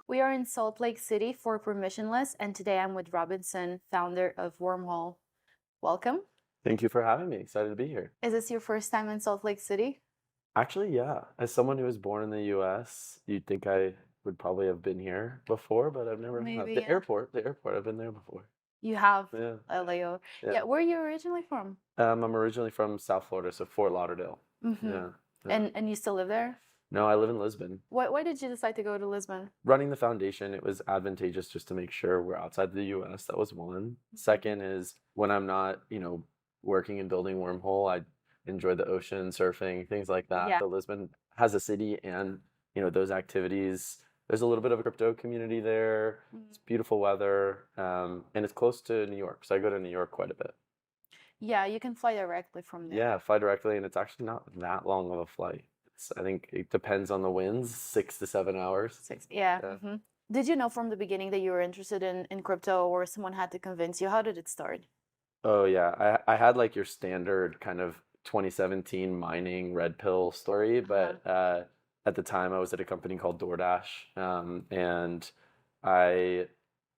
We are in Salt Lake City for Permissionless, and today I'm with Robinson, founder of Wormhole. Welcome. Thank you for having me. Excited to be here. Is this your first time in Salt Lake City? Actually, yeah. As someone who was born in the US, you'd think I would probably have been here before, but I've never Maybe, the yeah. airport, I've been there before. You have Yeah, a layover. yeah. Yeah, where are you originally from? I'm originally from South Florida, so Fort Lauderdale. Mm-hmm. Yeah, yeah. And you still live there? No, I live in Lisbon. Why did you decide to go to Lisbon? Running the foundation, it was advantageous just to make sure we're outside the US. That was one. Second is when I'm not, working and building Wormhole, I enjoy the ocean, surfing, things like that. Yeah. So Lisbon has a city and, those activities. There's a little bit of a crypto community there. It's beautiful weather, and it's close to New York. So I go to New York quite a bit. Yeah, you can fly directly from there. Yeah, fly directly, and it's actually not that long of a flight. I think it depends on the winds, 6 to 7 hours. Yeah. Yeah. Mm-hmm. Did you know from the beginning that you were interested in crypto, or someone had to convince you? How did it start? Oh yeah, I had like your standard kind of 2017 mining red pill story, but at the time I was at a company called DoorDash, and I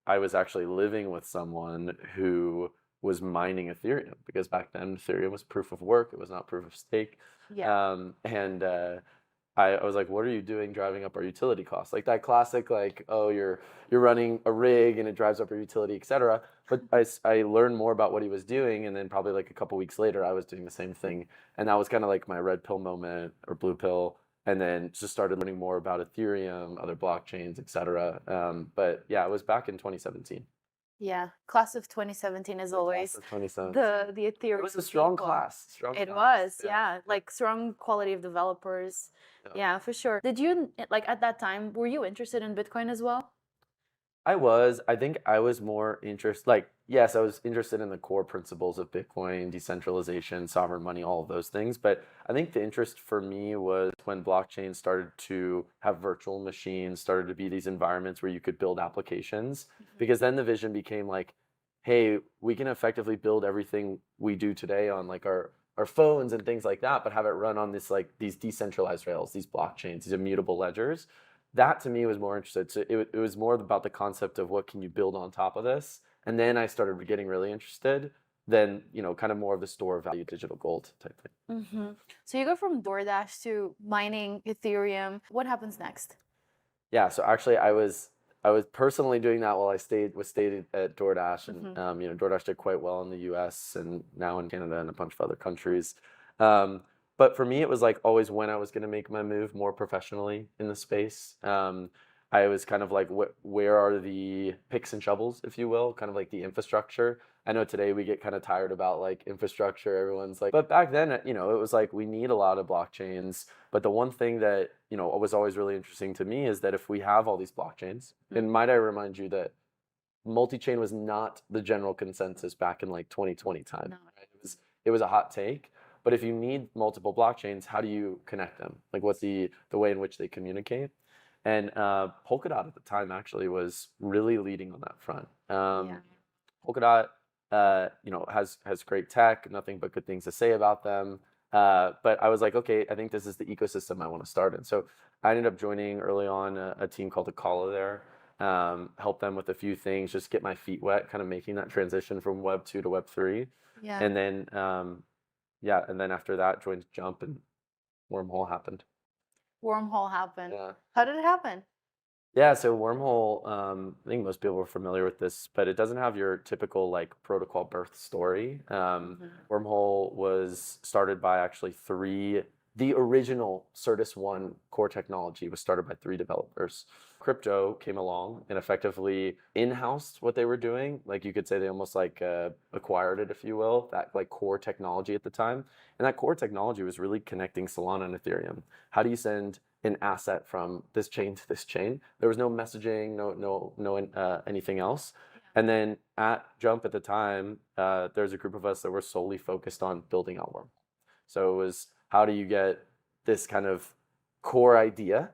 I was actually living with someone who was mining Ethereum because back then Ethereum was proof of work, it was not proof of stake. Yeah. And I was like, what are you doing driving up our utility costs? Like that classic, like, oh, you're running a rig and it drives up your utility, et cetera. But I learned more about what he was doing, and then probably like a couple weeks later, I was doing the same thing. And that was kind of like my red pill moment or blue pill. And then just started learning more about Ethereum, other blockchains, et cetera. But yeah, it was back in 2017. Yeah, class of 2017 is always Class of 2017. the Ethereum. It was a strong people. class. It Class. was, Yeah. yeah, like strong quality of developers. Yeah. Yeah, for sure. Did you, like at that time, were you interested in Bitcoin as well? I think I was more interested, like, yes, I was interested in the core principles of Bitcoin, decentralization, sovereign money, all of those things. But I think the interest for me was when blockchain started to have virtual machines, started to be these environments where you could build applications, because then the vision became like, hey, we can effectively build everything we do today on like our phones and things like that, but have it run on this like these decentralized rails, these blockchains, these immutable ledgers. That to me was more interested. So it was more about the concept of what can you build on top of this. And then I started getting really interested. Then, kind of more of the store of value digital gold type thing. So you go from DoorDash to mining Ethereum. What happens next? Yeah, so actually I was personally doing that while I stayed at DoorDash, and DoorDash did quite well in the US and now in Canada and a bunch of other countries. But for me, it was like always when I was going to make my move more professionally in the space. I was kind of like, where are the picks and shovels, if you will, kind of like the infrastructure. I know today we get kind of tired about like infrastructure. Everyone's like, but back then, it was like we need a lot of blockchains. But the one thing that, was always really interesting to me is that if we have all these blockchains, and might I remind you that multi-chain was not the general consensus back in like 2020 time. No. Right? It was a hot take. But if you need multiple blockchains, how do you connect them? Like what's the way in which they communicate? And Polkadot at the time actually was really leading on that front. Polkadot, has great tech, nothing but good things to say about them. But I was like, okay, I think this is the ecosystem I want to start in. So I ended up joining early on a team called Agora there. Help them with a few things, just get my feet wet, kind of making that transition from Web 2 to Web 3. Yeah. And then and then after that joined Jump, and Wormhole happened. Wormhole happened. Yeah. How did it happen? Yeah, so Wormhole, I think most people are familiar with this, but it doesn't have your typical like protocol birth story. Wormhole was started by actually the original Certus 1 core technology was started by 3 developers. Crypto came along and effectively in-housed what they were doing. Like you could say they almost like acquired it, if you will, that like core technology at the time. And that core technology was really connecting Solana and Ethereum. How do you send an asset from this chain to this chain? There was no messaging, no anything else. And then at Jump at the time, there's a group of us that were solely focused on building out Wormhole. So it was, how do you get this kind of core idea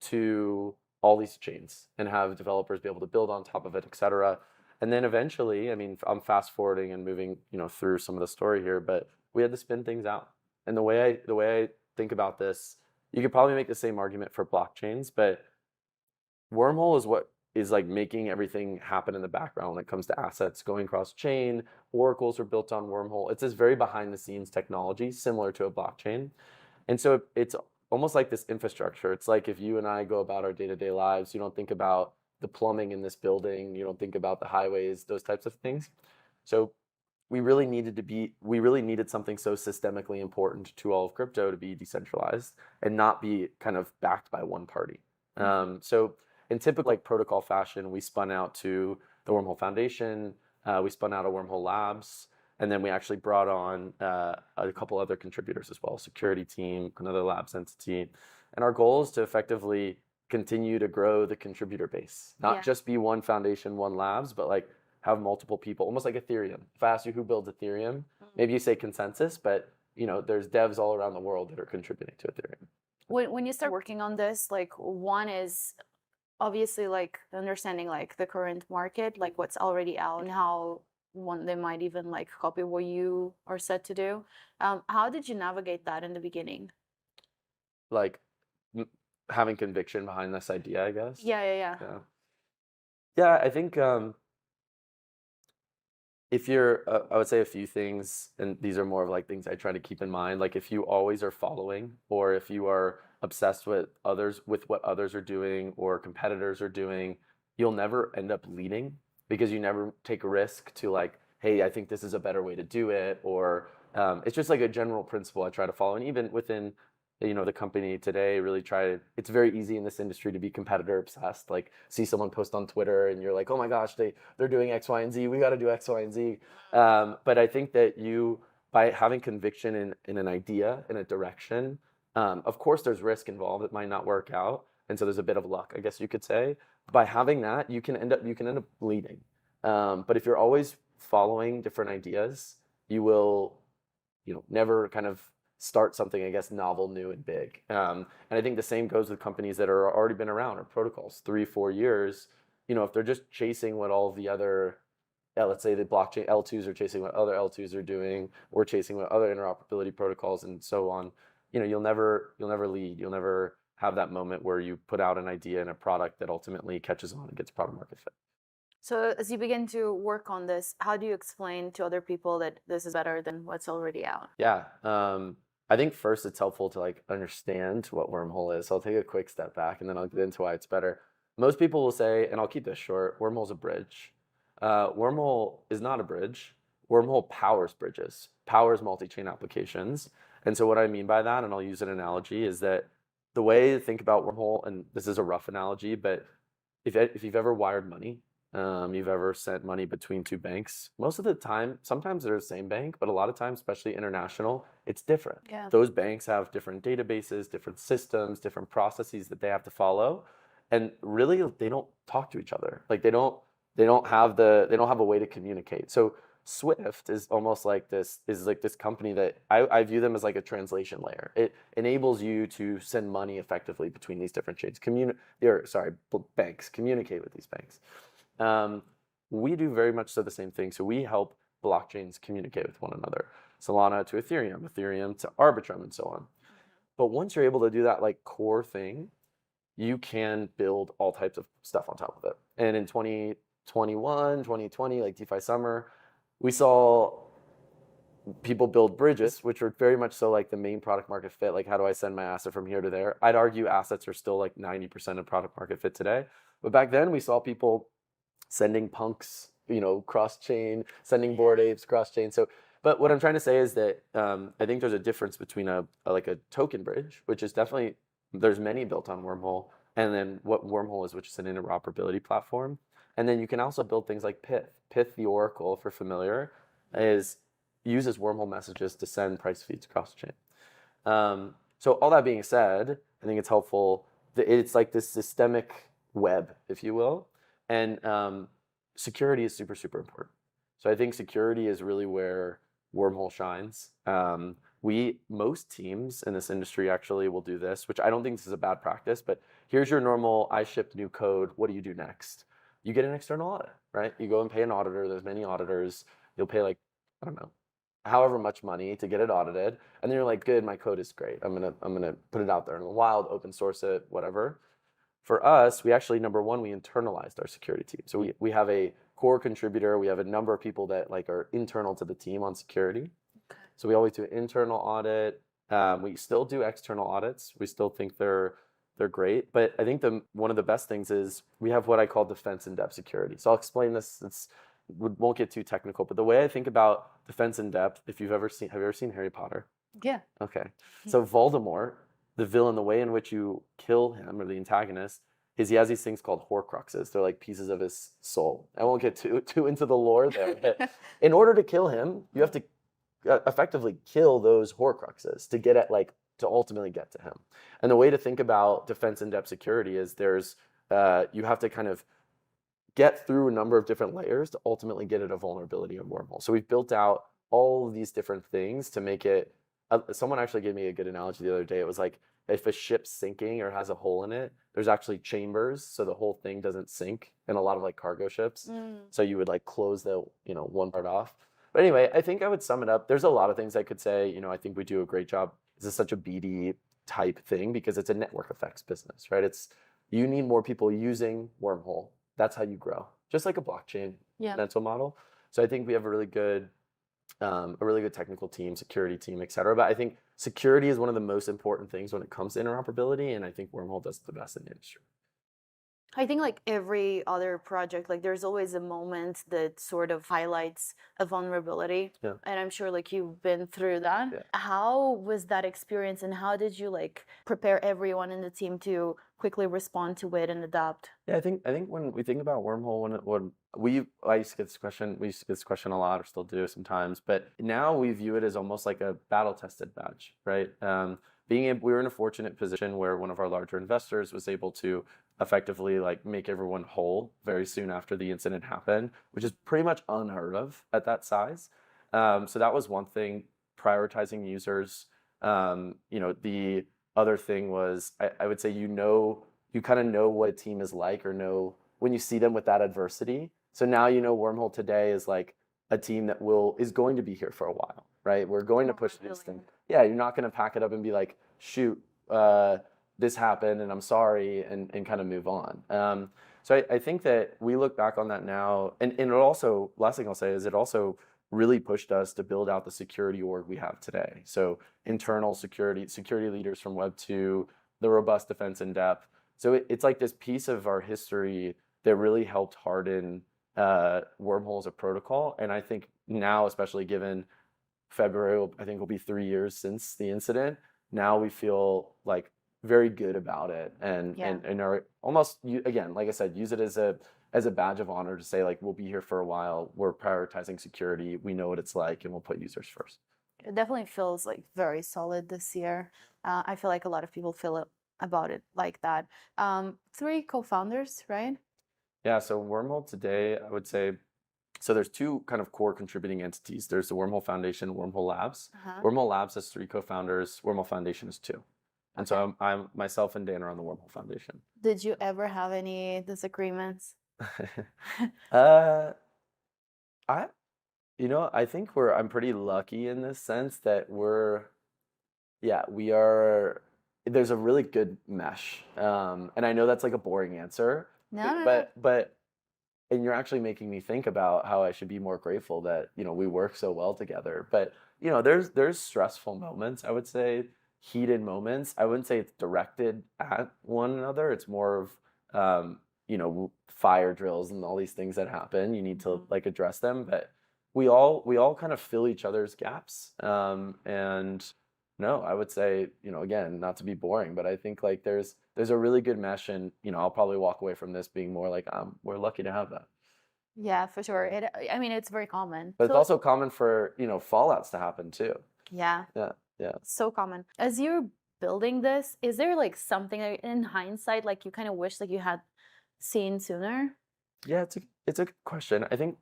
to all these chains and have developers be able to build on top of it, et cetera. And then eventually, I mean, I'm fast forwarding and moving, through some of the story here, but we had to spin things out. And the way I think about this, you could probably make the same argument for blockchains, but Wormhole is what is like making everything happen in the background when it comes to assets going cross chain. Oracles are built on Wormhole. It's this very behind the scenes technology similar to a blockchain. And so it's almost like this infrastructure. It's like if you and I go about our day-to-day lives, you don't think about the plumbing in this building, you don't think about the highways, those types of things. So we really needed something so systemically important to all of crypto to be decentralized and not be kind of backed by one party. So in typical like protocol fashion, we spun out to the Wormhole Foundation, we spun out of Wormhole Labs, and then we actually brought on a couple other contributors as well, security team, another labs entity. And our goal is to effectively continue to grow the contributor base, not just be one foundation, one labs, but like have multiple people, almost like Ethereum. If I ask you who builds Ethereum, maybe you say consensus, but there's devs all around the world that are contributing to Ethereum. When you start working on this, like one is obviously like understanding like the current market, like what's already out and how they might even like copy what you are set to do. How did you navigate that in the beginning? Like having conviction behind this idea, I guess. Yeah. Yeah, I think if you're, I would say a few things, and these are more of like things I try to keep in mind. Like if you always are following, or if you are obsessed with what others are doing or competitors are doing, you'll never end up leading because you never take a risk to like, hey, I think this is a better way to do it, or it's just like a general principle I try to follow. And even within the company today, really it's very easy in this industry to be competitor obsessed, like see someone post on Twitter and you're like, oh my gosh, they're doing X, Y, and Z, we got to do X, Y, and Z. But I think that by having conviction in an idea, in a direction, of course there's risk involved, it might not work out, and so there's a bit of luck, I guess you could say. By having that, you can end up leading. But if you're always following different ideas, you will never kind of start something, I guess, novel, new, and big. And I think the same goes with companies that are already been around, or protocols, 3-4 years. If they're just chasing what all of the other, let's say the blockchain L2s are chasing what other L2s are doing, we're chasing what other interoperability protocols and so on. You'll never lead. You'll never have that moment where you put out an idea and a product that ultimately catches on and gets product market fit. So as you begin to work on this, how do you explain to other people that this is better than what's already out? Yeah. I think first it's helpful to like understand what Wormhole is. So I'll take a quick step back and then I'll get into why it's better. Most people will say, and I'll keep this short, Wormhole's a bridge. Wormhole is not a bridge. Wormhole powers bridges, powers multi-chain applications. And so what I mean by that, and I'll use an analogy, is that the way to think about Wormhole, and this is a rough analogy, but if you've ever wired money, you've ever sent money between two banks, most of the time, sometimes they're the same bank, but a lot of times, especially international, it's different. Yeah. Those banks have different databases, different systems, different processes that they have to follow. And really, they don't talk to each other. Like they don't have a way to communicate. So Swift is almost like this company that I view them as like a translation layer. It enables you to send money effectively between these different chains. Banks communicate with these banks. We do very much so the same thing. So we help blockchains communicate with one another. Solana to Ethereum, Ethereum to Arbitrum, and so on. But once you're able to do that like core thing, you can build all types of stuff on top of it. And in 2021, 2020, like DeFi summer, we saw people build bridges, which were very much so like the main product market fit. Like, how do I send my asset from here to there? I'd argue assets are still like 90% of product market fit today. But back then we saw people sending punks, cross-chain, sending Bored Apes cross-chain. So, but what I'm trying to say is that I think there's a difference between a token bridge, which is definitely, there's many built on Wormhole, and then what Wormhole is, which is an interoperability platform. And then you can also build things like Pyth. Pyth, the Oracle, if you're familiar, uses Wormhole messages to send price feeds cross-chain. So all that being said, I think it's helpful. It's like this systemic web, if you will. And security is super, super important. So I think security is really where Wormhole shines. Most teams in this industry actually will do this, which I don't think this is a bad practice, but here's your normal, I shipped new code, what do you do next? You get an external audit, right? You go and pay an auditor, there's many auditors, you'll pay like, I don't know, however much money to get it audited, and then you're like, good, my code is great, I'm gonna put it out there in the wild, open source it, whatever. for us, we actually, number one, we internalized our security team. So we have a core contributor. We have a number of people that like are internal to the team on security. Okay. So we always do internal audit. We still do external audits. We still think they're great. But I think one of the best things is we have what I call defense in depth security. So I'll explain this. Won't get too technical, but the way I think about defense in depth, have you ever seen Harry Potter? Yeah. Okay. So Voldemort, the villain, the way in which you kill him or the antagonist is he has these things called Horcruxes. They're like pieces of his soul. I won't get too into the lore there, but in order to kill him, you have to effectively kill those Horcruxes to get at to ultimately get to him. And the way to think about defense in depth security is you have to kind of get through a number of different layers to ultimately get at a vulnerability in Wormhole. So we've built out all of these different things to make it. Someone actually gave me a good analogy the other day. It was like if a ship's sinking or has a hole in it, there's actually chambers so the whole thing doesn't sink in a lot of like cargo ships. So you would like close the one part off. But anyway, I think I would sum it up. There's a lot of things I could say. I think we do a great job. This is such a BD type thing because it's a network effects business, right? You need more people using Wormhole. That's how you grow, just like a blockchain mental model. So I think we have a really good technical team, security team, et cetera. But I think security is one of the most important things when it comes to interoperability, and I think Wormhole does the best in the industry. I think like every other project, like there's always a moment that sort of highlights a vulnerability. Yeah. And I'm sure like you've been through that. Yeah. How was that experience and how did you like prepare everyone in the team to quickly respond to it and adapt? Yeah, I think when we think about Wormhole, I used to get this question, we used to get this question a lot, or still do sometimes, but now we view it as almost like a battle-tested badge, right? We were in a fortunate position where one of our larger investors was able to effectively like make everyone whole very soon after the incident happened, which is pretty much unheard of at that size. So that was one thing, prioritizing users. The other thing was I would say you kind of know what a team is like or know when you see them with that adversity. So now Wormhole today is like a team that is going to be here for a while, right? We're going to push this thing. Yeah, you're not going to pack it up and be like, shoot, this happened and I'm sorry and kind of move on. So I think that we look back on that now, and it also, last thing I'll say is it also really pushed us to build out the security org we have today. So internal security leaders from Web2, the robust defense in depth. So it's like this piece of our history that really helped harden Wormhole as a protocol. And I think now, especially given February, I think will be 3 years since the incident, now we feel like very good about it and are almost, again, like I said, use it as a badge of honor to say like, we'll be here for a while. We're prioritizing security. We know what it's like and we'll put users first. It definitely feels like very solid this year. I feel like a lot of people feel about it like that. 3 co-founders, right? Yeah, so Wormhole today, I would say, so there's 2 kind of core contributing entities. There's the Wormhole Foundation, Wormhole Labs. Wormhole Labs has 3 co-founders. Wormhole Foundation is 2. And so I'm myself and Dan are on the Wormhole Foundation. Did you ever have any disagreements? I think I'm pretty lucky in this sense that we are, there's a really good mesh. And I know that's like a boring answer. No. And you're actually making me think about how I should be more grateful that, we work so well together. But, there's stressful moments, I would say, heated moments. I wouldn't say it's directed at one another. It's more of, fire drills and all these things that happen. You need to like address them, but we all kind of fill each other's gaps. And no, I would say, again, not to be boring, but I think like there's a really good mesh, and I'll probably walk away from this being more like we're lucky to have that. Yeah, for sure. It's very common. But it's also common for fallouts to happen too. Yeah. Yeah. So common. As you're building this, is there like something in hindsight like you kind of wish like you had seen sooner? Yeah, it's a good question. I think,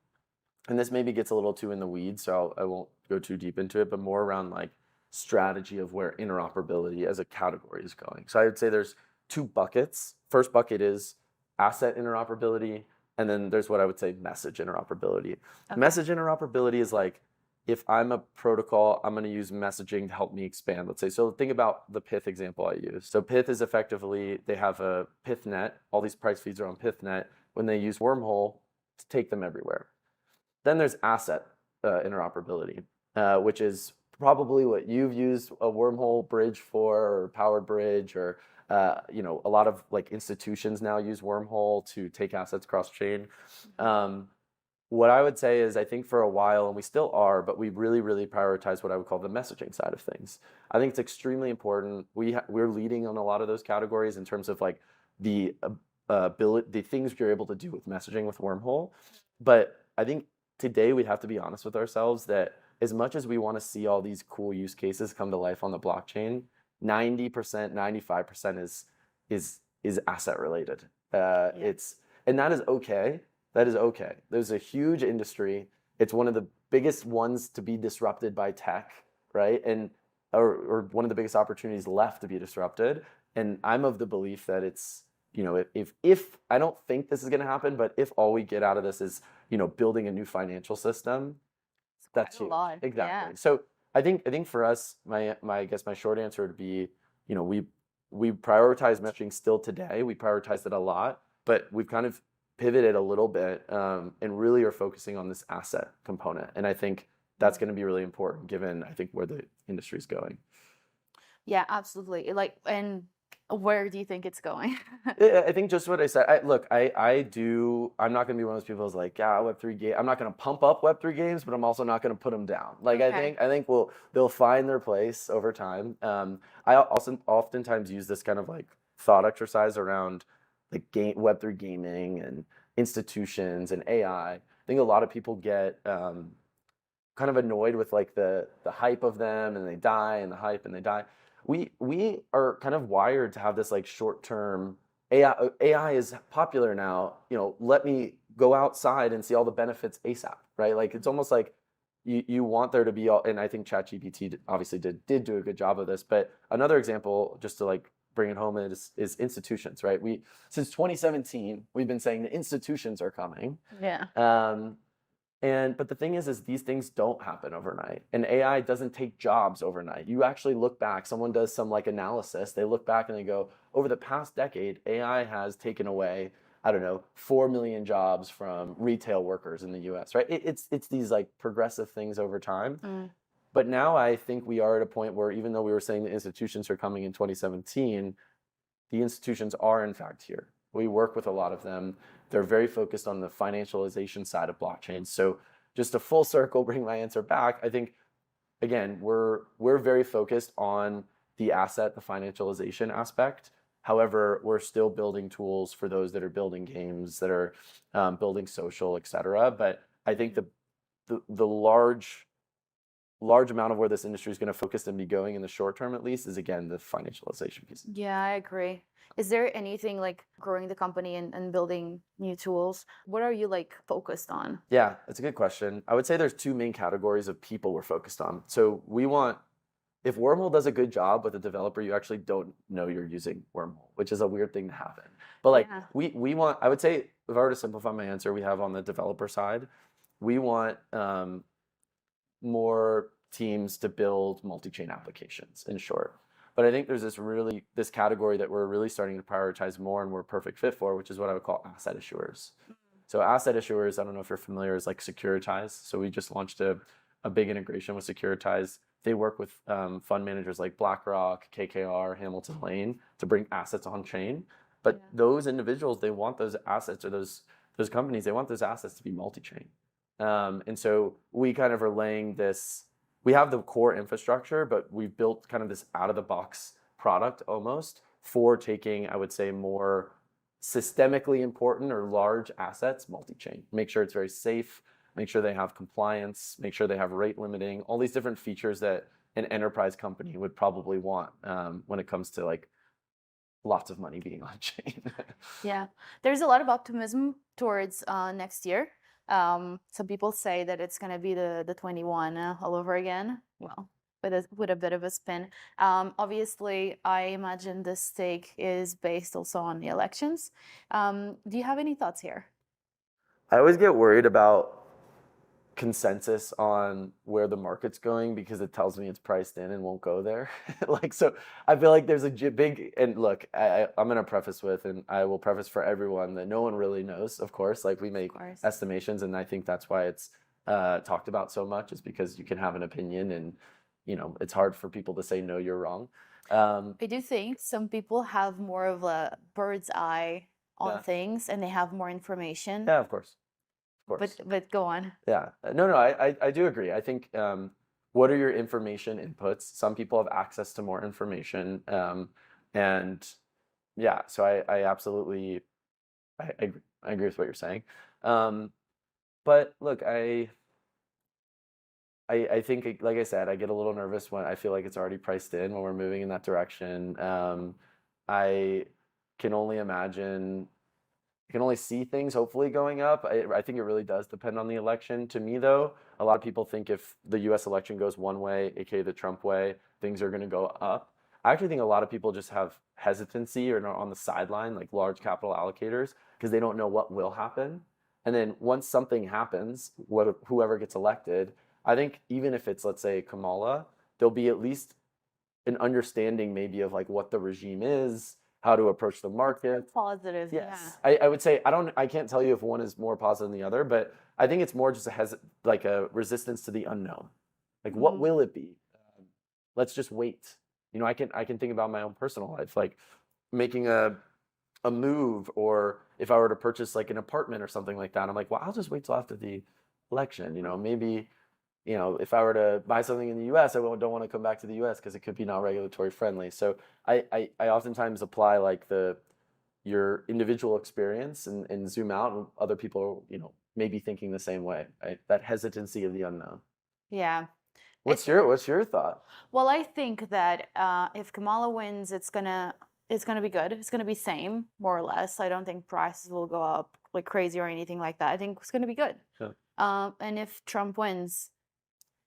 and this maybe gets a little too in the weeds, so I won't go too deep into it, but more around like strategy of where interoperability as a category is going. So I would say there's 2 buckets. First bucket is asset interoperability, and then there's what I would say message interoperability. Okay. Message interoperability is like if I'm a protocol, I'm going to use messaging to help me expand, let's say. So think about the Pyth example I use. So Pyth is effectively, they have a PythNet, all these price feeds are on PythNet. When they use Wormhole to take them everywhere. Then there's asset interoperability, which is probably what you've used a Wormhole bridge for, or powered bridge, or a lot of like institutions now use Wormhole to take assets cross chain. What I would say is, I think for a while, and we still are, but we really, really prioritize what I would call the messaging side of things. I think it's extremely important. We're leading on a lot of those categories in terms of like the things you're able to do with messaging with Wormhole. But I think today we have to be honest with ourselves that as much as we want to see all these cool use cases come to life on the blockchain, 90%, 95% is asset related. And that is okay. That is okay. There's a huge industry. It's one of the biggest ones to be disrupted by tech, right? And or one of the biggest opportunities left to be disrupted. And I'm of the belief that it's, if I don't think this is going to happen, but if all we get out of this is, building a new financial system, that's huge. Exactly. Yeah. So I think for us, I guess my short answer would be, we prioritize messaging still today. We prioritize it a lot, but we've kind of pivoted a little bit and really are focusing on this asset component. And I think that's going to be really important given, I think, where the industry is going. Yeah, absolutely. And where do you think it's going? I think just what I said. I'm not going to be one of those people who's like, yeah, Web3 game. I'm not going to pump up Web3 games, but I'm also not going to put them down. Okay. I think they'll find their place over time. I also oftentimes use this kind of like thought exercise around like Web3 gaming and institutions and AI. I think a lot of people get kind of annoyed with like the hype of them, and they die, and the hype and they die. We are kind of wired to have this like short-term AI is popular now, let me go outside and see all the benefits ASAP, right? Like it's almost like you want there to be all, and I think ChatGPT obviously did do a good job of this. But another example, just to like bring it home, is institutions, right? Since 2017, we've been saying the institutions are coming. Yeah. But the thing is these things don't happen overnight, and AI doesn't take jobs overnight. You actually look back, someone does some like analysis, they look back and they go, over the past decade, AI has taken away, 4 million jobs from retail workers in the US, right? It's these like progressive things over time. But now I think we are at a point where, even though we were saying the institutions are coming in 2017, the institutions are in fact here. We work with a lot of them. They're very focused on the financialization side of blockchain. So just to full circle, bring my answer back, I think, again, we're very focused on the asset, the financialization aspect. However, we're still building tools for those that are building games, that are building social, et cetera. But I think the large amount of where this industry is going to focus and be going in the short term, at least, is, again, the financialization piece. Yeah, I agree. Is there anything like growing the company and building new tools? What are you like focused on? Yeah, that's a good question. I would say there's two main categories of people we're focused on. So if Wormhole does a good job with a developer, you actually don't know you're using Wormhole, which is a weird thing to happen. But like we want, I would say, if I were to simplify my answer, we have on the developer side, we want more teams to build multi-chain applications, in short. But I think there's this category that we're really starting to prioritize more, and we're a perfect fit for, which is what I would call asset issuers. So asset issuers, I don't know if you're familiar, is like Securitize. So we just launched a big integration with Securitize. They work with fund managers like BlackRock, KKR, Hamilton Lane to bring assets on chain. But those individuals, they want those assets, or those companies, they want those assets to be multi-chain. And so we kind of are laying this. We have the core infrastructure, but we've built kind of this out-of-the-box product almost for taking, I would say, more systemically important or large assets multi-chain. Make sure it's very safe, make sure they have compliance, make sure they have rate limiting, all these different features that an enterprise company would probably want when it comes to like lots of money being on chain. Yeah, there's a lot of optimism towards next year. Some people say that it's going to be the 21 all over again. Well, with a bit of a spin. Obviously, I imagine this stake is based also on the elections. Do you have any thoughts here? I always get worried about consensus on where the market's going because it tells me it's priced in and won't go there. Like, so I feel like there's a big, and look, I'm going to preface with, and I will preface for everyone that no one really knows, of course, like we make estimations, and I think that's why it's talked about so much, is because you can have an opinion, and it's hard for people to say, no, you're wrong. I do think some people have more of a bird's eye on things, and they have more information. Yeah, of course. Of course. But go on. Yeah. No, I do agree. I think what are your information inputs? Some people have access to more information. And yeah, so I absolutely I agree with what you're saying. But look, I think, like I said, I get a little nervous when I feel like it's already priced in when we're moving in that direction. I can only imagine, I can only see things hopefully going up. I think it really does depend on the election. To me, though, a lot of people think if the US election goes one way, aka the Trump way, things are going to go up. I actually think a lot of people just have hesitancy or are on the sideline, like large capital allocators, because they don't know what will happen. And then once something happens, whoever gets elected, I think even if it's, let's say, Kamala, there'll be at least an understanding maybe of like what the regime is, how to approach the market. Positive, yes. Yeah. I would say I can't tell you if one is more positive than the other, but I think it's more just like a resistance to the unknown. Like, what will it be? Let's just wait. I can think about my own personal life, like making a move, or if I were to purchase like an apartment or something like that, I'm like, well, I'll just wait till after the election. Maybe, if I were to buy something in the US, I don't want to come back to the US because it could be not regulatory friendly. So I oftentimes apply like your individual experience and zoom out, and other people, maybe thinking the same way, right? That hesitancy of the unknown. Yeah. What's your thought? Well, I think that if Kamala wins, it's gonna be good. It's gonna be same, more or less. I don't think prices will go up like crazy or anything like that. I think it's gonna be good. Yeah. And if Trump wins,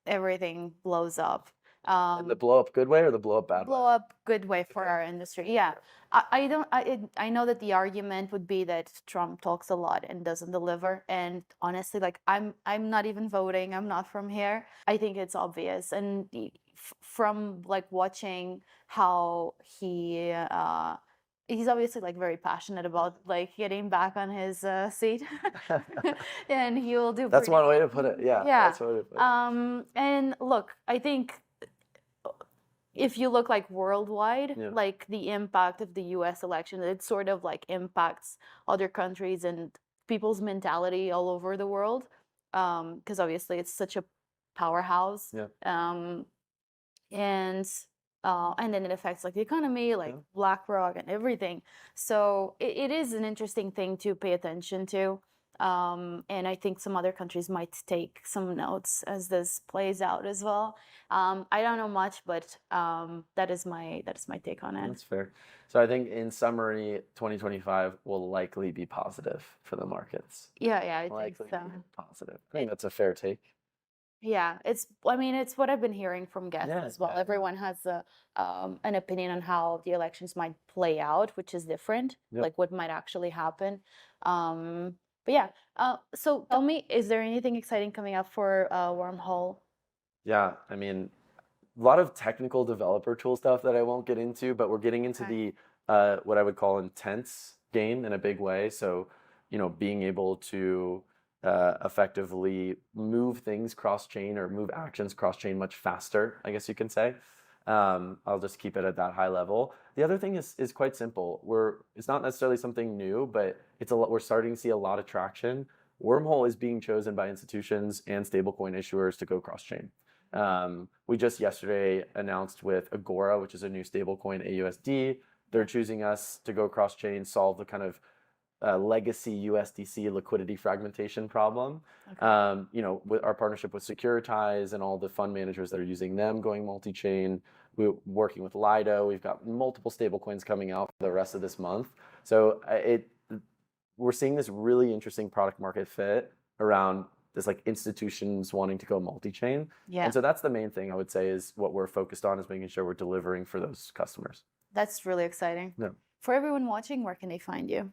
everything blows up. The blow up good way or the blow up bad way? Blow up good way for our industry. Yeah. I know that the argument would be that Trump talks a lot and doesn't deliver. And honestly, like I'm not even voting. I'm not from here. I think it's obvious. And from like watching how he's obviously like very passionate about like getting back on his seat, and he will do. That's one way to put it. Yeah. Yeah. That's one way to put it. And look, I think if you look like worldwide, like the impact of the US election, it sort of like impacts other countries and people's mentality all over the world. Because obviously it's such a powerhouse. Yeah. And then it affects like the economy, like BlackRock and everything. So it is an interesting thing to pay attention to. And I think some other countries might take some notes as this plays out as well. I don't know much, but that is my take on it. That's fair. So I think in summary, 2025 will likely be positive for the markets. Yeah, I think so. Positive. I think that's a fair take. Yeah, it's what I've been hearing from guests as well. Everyone has an opinion on how the elections might play out, which is different, like what might actually happen. But yeah, so tell me, is there anything exciting coming up for Wormhole? Yeah, I mean, a lot of technical developer tool stuff that I won't get into, but we're getting into the what I would call intense game in a big way. So, being able to effectively move things cross-chain or move actions cross-chain much faster, I guess you can say. I'll just keep it at that high level. The other thing is quite simple. It's not necessarily something new, but we're starting to see a lot of traction. Wormhole is being chosen by institutions and stablecoin issuers to go cross-chain. We just yesterday announced with Agora, which is a new stablecoin, AUSD. They're choosing us to go cross-chain, solve the kind of legacy USDC liquidity fragmentation problem. With our partnership with Securitize and all the fund managers that are using them going multi-chain, we're working with Lido. We've got multiple stablecoins coming out for the rest of this month. So we're seeing this really interesting product market fit around this, like institutions wanting to go multi-chain. Yeah. And so that's the main thing I would say is what we're focused on, is making sure we're delivering for those customers. That's really exciting. Yeah. For everyone watching, where can they find you?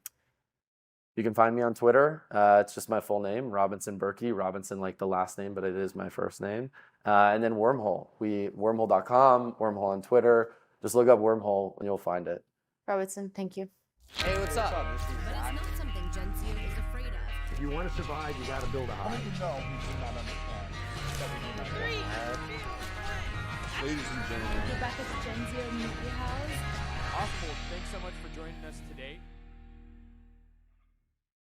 You can find me on Twitter. It's just my full name, Robinson Burkey. Robinson like the last name, but it is my first name. And then Wormhole. Wormhole.com, Wormhole on Twitter. Just look up Wormhole and you'll find it. Robinson, thank you. Hey, what's up? But it's not something Genzio is afraid of. If you want to survive, you got to build a hive. You know we do not understand. Ladies and gentlemen. Get back at the Genzio Media House. Awesome. Well, thanks so much for joining us today.